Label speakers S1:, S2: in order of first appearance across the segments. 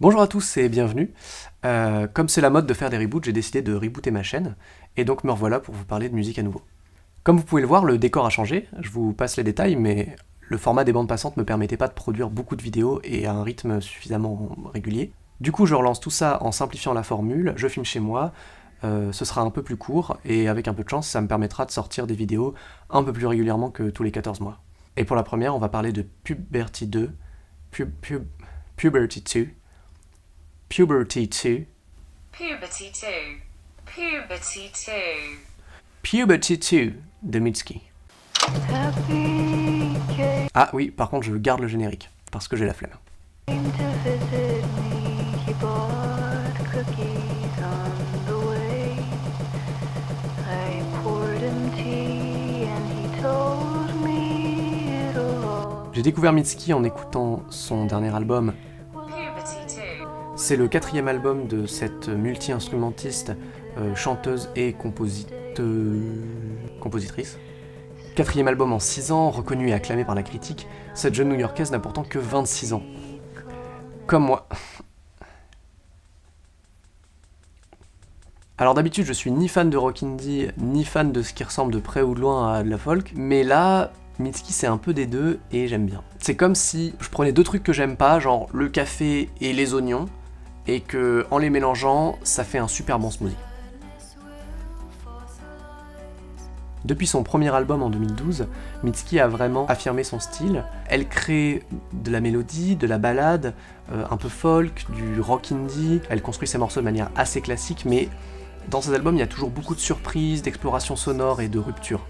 S1: Bonjour à tous et bienvenue. Comme c'est la mode de faire des reboots, j'ai décidé de rebooter ma chaîne, et donc me revoilà pour vous parler de musique à nouveau. Comme vous pouvez le voir, le décor a changé, je vous passe les détails, mais le format des bandes passantes ne me permettait pas de produire beaucoup de vidéos et à un rythme suffisamment régulier. Du coup, je relance tout ça en simplifiant la formule, je filme chez moi, ce sera un peu plus court, et avec un peu de chance, ça me permettra de sortir des vidéos un peu plus régulièrement que tous les 14 mois. Et pour la première, on va parler de Puberty 2, Puberty 2, Puberty 2,
S2: Puberty 2. Puberty 2.
S1: Puberty 2 de Mitski. Ah oui, par contre, je garde le générique, parce que j'ai la flemme. J'ai découvert Mitski en écoutant son dernier album. C'est le 4e album de cette multi-instrumentiste, chanteuse et compositrice. 4e album en 6 ans, reconnu et acclamé par la critique, cette jeune new-yorkaise n'a pourtant que 26 ans. Comme moi. Alors d'habitude je suis ni fan de rock indie, ni fan de ce qui ressemble de près ou de loin à de la folk, mais là, Mitski c'est un peu des deux et j'aime bien. C'est comme si je prenais deux trucs que j'aime pas, genre le café et les oignons, et que en les mélangeant, ça fait un super bon smoothie. Depuis son premier album en 2012, Mitski a vraiment affirmé son style. Elle crée de la mélodie, de la ballade, un peu folk, du rock indie. Elle construit ses morceaux de manière assez classique, mais dans ses albums, il y a toujours beaucoup de surprises, d'explorations sonores et de ruptures.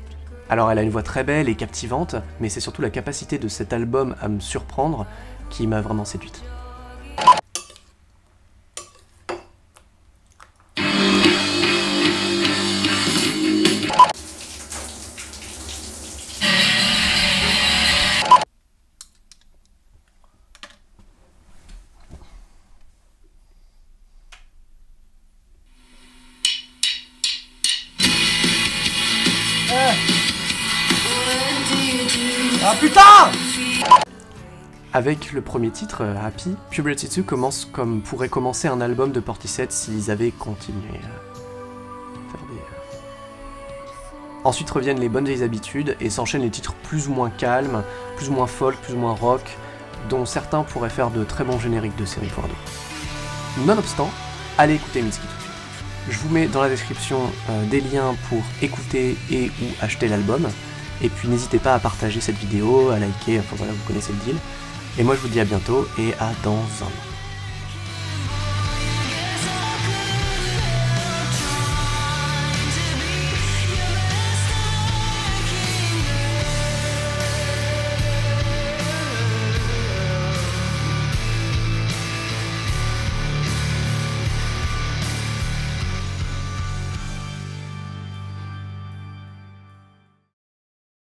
S1: Alors elle a une voix très belle et captivante, mais c'est surtout la capacité de cet album à me surprendre qui m'a vraiment séduite. Ah putain! Avec le premier titre, Happy, Puberty 2 commence comme pourrait commencer un album de Portishead s'ils avaient continué à faire des... Ensuite reviennent les bonnes vieilles habitudes et s'enchaînent les titres plus ou moins calmes, plus ou moins folk, plus ou moins rock, dont certains pourraient faire de très bons génériques de séries Ford. Nonobstant, allez écouter Mitski tout de suite. Je vous mets dans la description des liens pour écouter et ou acheter l'album. Et puis n'hésitez pas à partager cette vidéo, à liker, enfin voilà, vous connaissez le deal. Et moi je vous dis à bientôt et à dans un an.